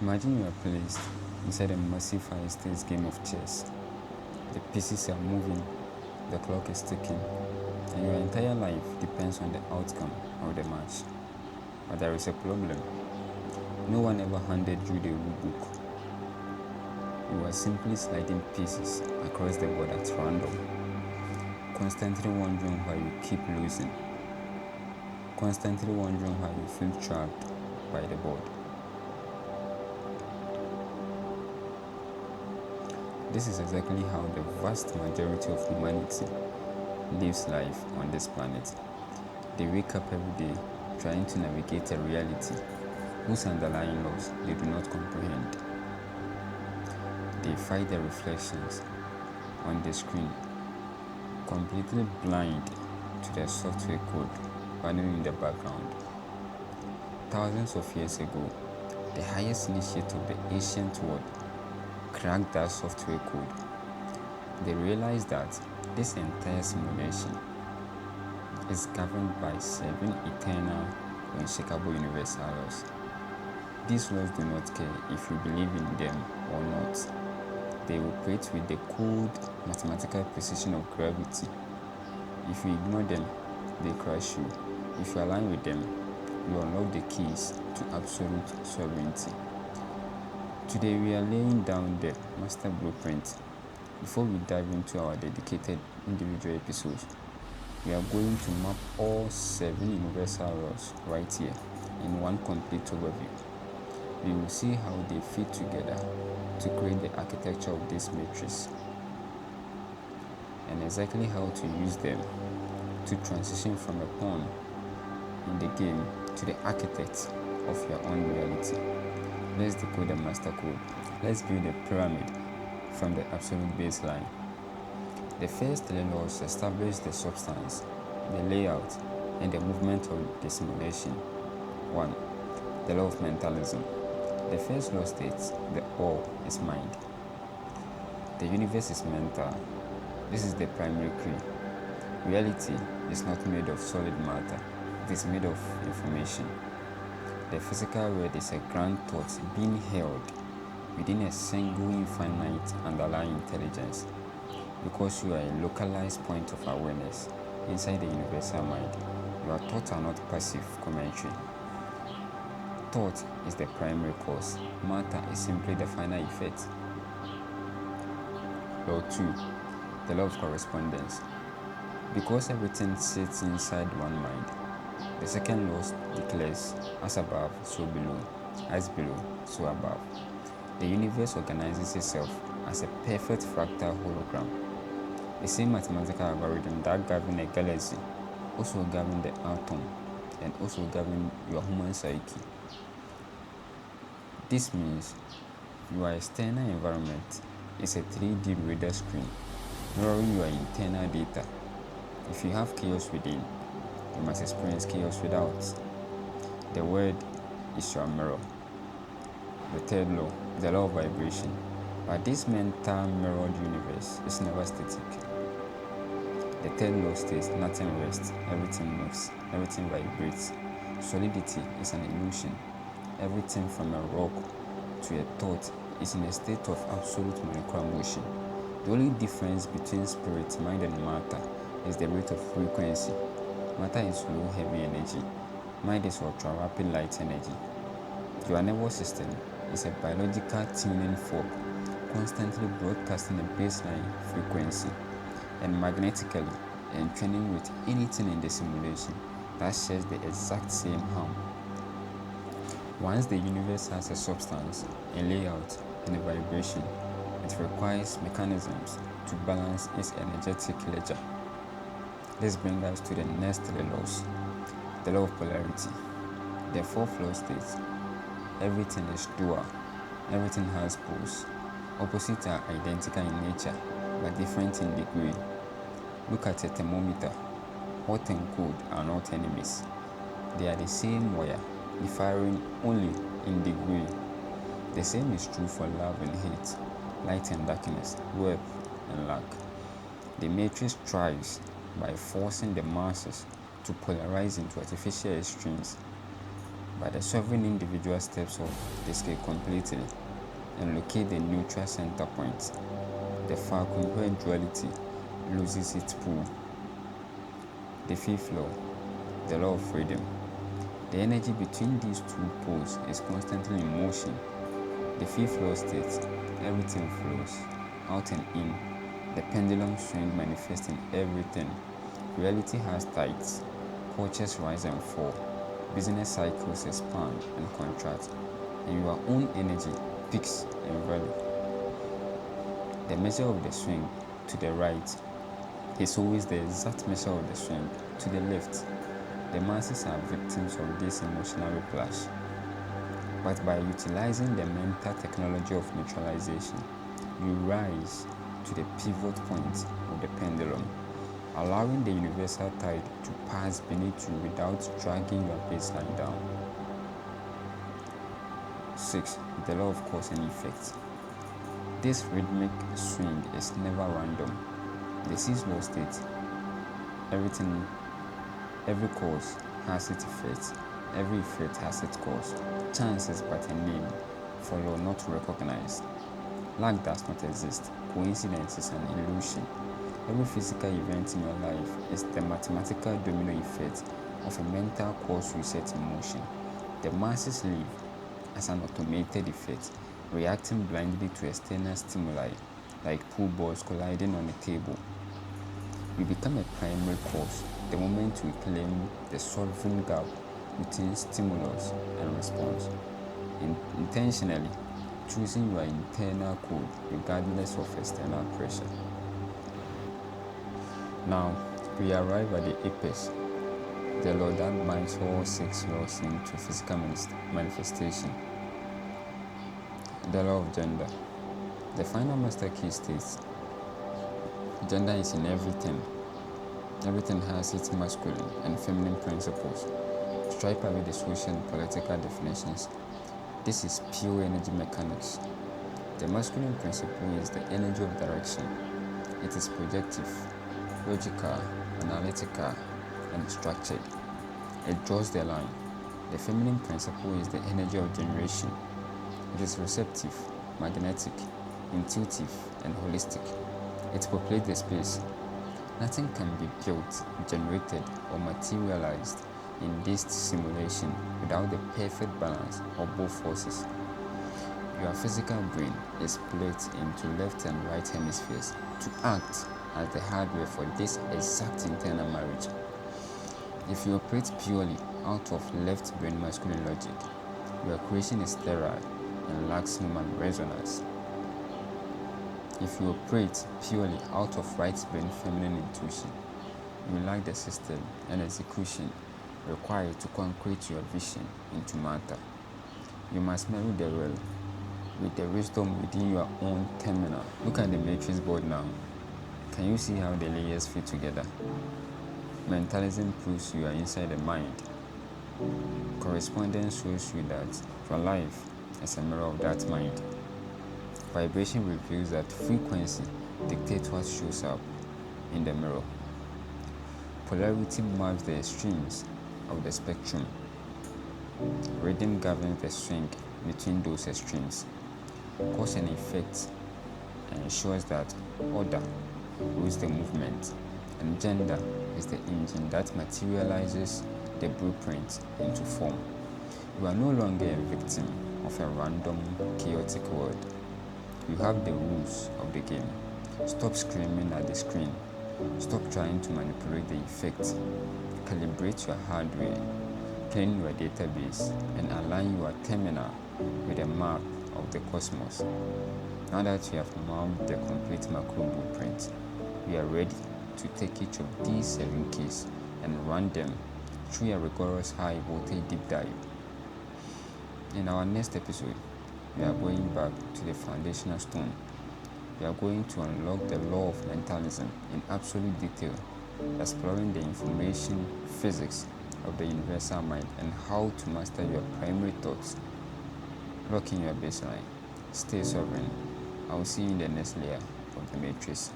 Imagine you are placed inside a massive high-stakes game of chess. The pieces are moving, the clock is ticking, and your entire life depends on the outcome of the match. But there is a problem. No one ever handed you the rule book. You are simply sliding pieces across the board at random, constantly wondering why you keep losing, constantly wondering why you feel trapped by the board. This is exactly how the vast majority of humanity lives life on this planet. They wake up every day trying to navigate a reality whose underlying laws they do not comprehend. They fight the reflections on the screen, completely blind to the software code running in the background. Thousands of years ago, the highest initiate of the ancient world cracked that software code. They realized that this entire simulation is governed by 7 eternal, unshakable universal laws. These laws do not care if you believe in them or not. They operate with the cold mathematical precision of gravity. If you ignore them, they crush you. If you align with them, you unlock the keys to absolute sovereignty. Today we are laying down the master blueprint. Before we dive into our dedicated individual episodes, we are going to map all 7 universal laws right here in one complete overview. We will see how they fit together to create the architecture of this matrix, and exactly how to use them to transition from a pawn in the game to the architect of your own reality. Let's decode the master code. Let's build a pyramid from the absolute baseline. The first 3 laws establish the substance, the layout, and the movement of the simulation. 1. The Law of Mentalism. The first law states the all is mind. The universe is mental. This is the primary key. Reality is not made of solid matter. It is made of information. The physical world is a grand thought being held within a single infinite underlying intelligence. Because you are a localized point of awareness inside the universal mind, your thoughts are not passive commentary. Thought is the primary cause. Matter is simply the final effect. Law 2. The Law of Correspondence. Because everything sits inside one mind, the second law declares, as above, so below, as below, so above. The universe organizes itself as a perfect fractal hologram. The same mathematical algorithm that governs a galaxy also governs the atom and also governs your human psyche. This means your external environment is a 3D radar screen mirroring your internal data. If you have chaos within, you must experience chaos without. The word is your mirror. The third law, the law of vibration. But this mental mirrored universe is never static. The third law states nothing rests, everything moves, everything vibrates. Solidity is an illusion. Everything from a rock to a thought is in a state of absolute molecular motion. The only difference between spirit, mind, and matter is the rate of frequency. Matter is low, heavy energy. Mind is ultra rapid light energy. Your nervous system is a biological tuning fork, constantly broadcasting a baseline frequency and magnetically entraining with anything in the simulation that shares the exact same harm. Once the universe has a substance, a layout, and a vibration, it requires mechanisms to balance its energetic ledger. This brings us to the next 3 laws. The Law of Polarity. The 4th law states, everything is dual, everything has poles. Opposites are identical in nature, but different in degree. Look at a thermometer. Hot and cold are not enemies. They are the same wire, differing only in degree. The same is true for love and hate, light and darkness, wealth and lack. The matrix thrives by forcing the masses to polarize into artificial extremes. But the sovereign individual steps off the scale completely and locate the neutral center point, the Falcon where duality loses its pull. The fifth law, the law of freedom. The energy between these two poles is constantly in motion. The fifth law states everything flows out and in. The pendulum swing manifests in everything. Reality has tides. Cultures rise and fall. Business cycles expand and contract. And your own energy peaks and valleys. The measure of the swing to the right is always the exact measure of the swing to the left. The masses are victims of this emotional whiplash. But by utilizing the mental technology of neutralization, you rise to the pivot point of the pendulum, allowing the universal tide to pass beneath you without dragging your baseline down. 6. The law of cause and effect. This rhythmic swing is never random. The sixth law states every cause has its effect, every effect has its cause. Chance is but a name for law not recognized. Luck does not exist. Coincidence is an illusion. Every physical event in your life is the mathematical domino effect of a mental cause reset in motion. The masses live as an automated effect, reacting blindly to external stimuli, like pool balls colliding on a table. We become a primary cause the moment we claim the sovereign gap between stimulus and response, intentionally choosing your internal code regardless of external pressure. Now, we arrive at the apex, the law that binds all 6 laws into physical manifestation. The law of gender. The final master key states gender is in everything. Everything has its masculine and feminine principles. Stripe away the social and political definitions. This is pure energy mechanics. The masculine principle is the energy of direction. It is projective, logical, analytical, and structured. It draws the line. The feminine principle is the energy of generation. It is receptive, magnetic, intuitive, and holistic. It populates the space. Nothing can be built, generated, or materialized in this simulation without the perfect balance of both forces. Your physical brain is split into left and right hemispheres to act as the hardware for this exact internal marriage. If you operate purely out of left brain masculine logic, your creation is sterile and lacks human resonance. If you operate purely out of right brain feminine intuition, you lack the system and execution required to concrete your vision into matter. You must marry the real with the wisdom within your own terminal. Look at the matrix board now. Can you see how the layers fit together? Mentalism proves you are inside the mind. Correspondence shows you that your life is a mirror of that mind. Vibration reveals that frequency dictates what shows up in the mirror. Polarity maps the extremes of the spectrum. Rhythm governs the swing between those extremes. Cause and effect ensures that order rules the movement, and gender is the engine that materializes the blueprint into form. You are no longer a victim of a random, chaotic world. You have the rules of the game. Stop screaming at the screen. Stop trying to manipulate the effect. Calibrate your hardware, clean your database, and align your terminal with a map of the cosmos. Now that you have mapped the complete macro blueprint, we are ready to take each of these 7 keys and run them through a rigorous high voltage deep dive. In our next episode, we are going back to the foundational stone. We are going to unlock the law of mentalism in absolute detail, exploring the information physics of the universal mind and how to master your primary thoughts. Lock in your baseline. Stay sovereign. I will see you in the next layer of the matrix.